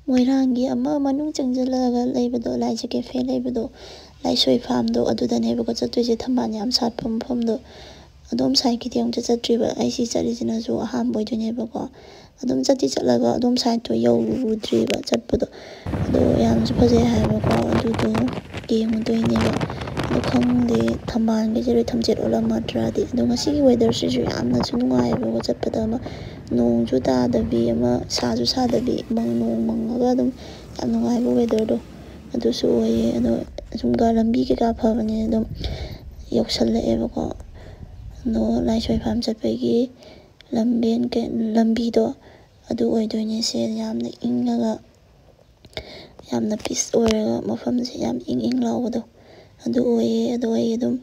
Moiranggi ama manung changjalaga leibado laija cafe leibado laisoi farmdo adudanebako chattoise thamban yam satpa mafamdo adom side kidi amta chatriba aisi charisina ju aham boidonebako adom chatti chatlaga adom side to yawudriba chatpado ado yamsu phajai haibako adudo yengudoineba ado khangde thamban ge jere thamjet olamadra di ado ngasigi weather sisu yamna chu nungaibako chatpada ama nong ju tadabi ama saju sadabi nong mangaga adom yam nungaiba weather do adusu oye ado sumga lambi ke ka phabane adom yoksallaebako ado laisoi farm chatpagi lambi do adu oidoine se yamna ingaga yamna peace oiraga mafamse yam ing lawado adu oye ado ai adom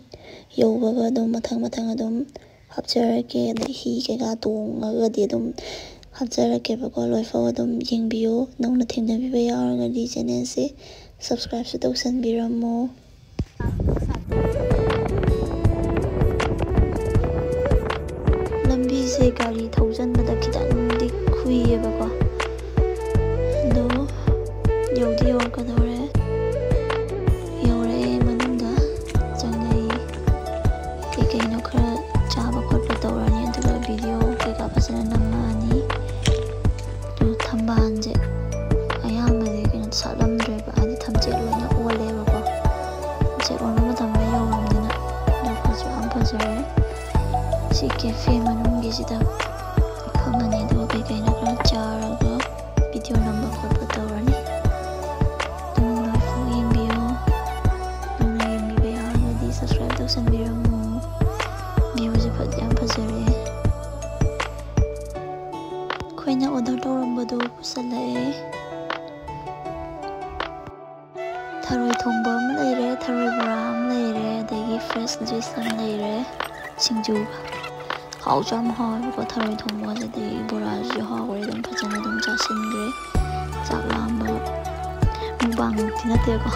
yowbaga adom mathang adom hapjarake adai hi ke ga tongaga di adom hapjarake bako loifa adom yengbiyo nongna thengnabiba yawarga di channel se subscribe su tausanbiramo lambi se gari thaujanbada khitangdi khuiyebako ado yawdi yawarkadore yawre manungda changai kekaino khara chaba khotpa tawrani aduga video keka phasana namani du thambanje ayambade kena salamdreba adi thamje loina olebako je onama thamma yawramdina du phasu am phasare si cafe manungi sida khangani du kekaino khara charaga video number khotpa tawrani subscribe tausanbiramo views yam phajare khoina order tawrambado pusalae tharoi thongba am leire tharoi bra am leire adagi fresh juice am leire singju hawjam haw ko tharoi thongba jadai bora ju hawre dum phajana dum chasingre chaklamba mubang tinate ko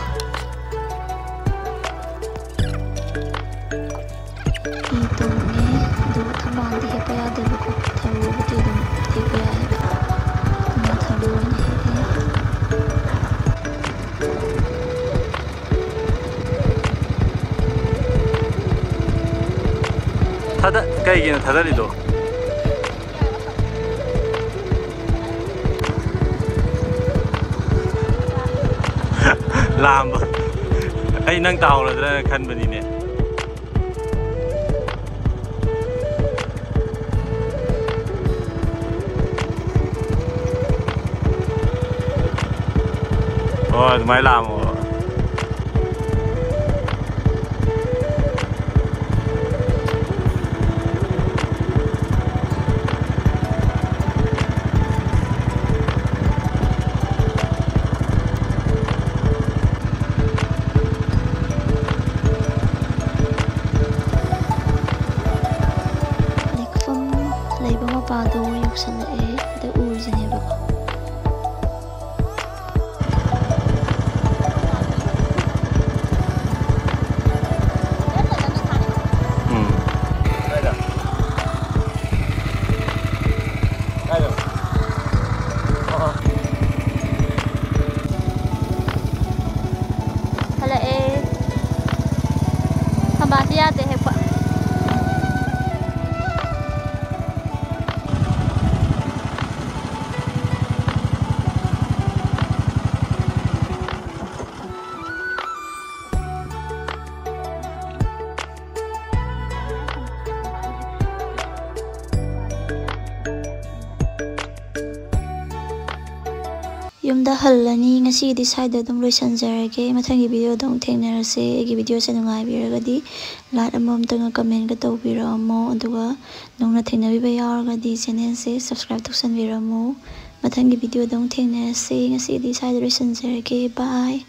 itu ni do thamban di hepa ya de ko tharu bute dum hepa ya ma tharu ni thada kaigina thadarido lamba ai nang tawladra khanbani ne oh mai lamo pado yoksalae da urjanebako yumda hallani ngasidi side dum loisanjarage mathangi video dong thengnarase egi video se nungai biragadi like amam tanga comment ga tawbiramo aduga nongna thengnabiba yawargadi channel se subscribe tausanbiramo mathangi video dong thengnarase ngasidi side loisanjarage bye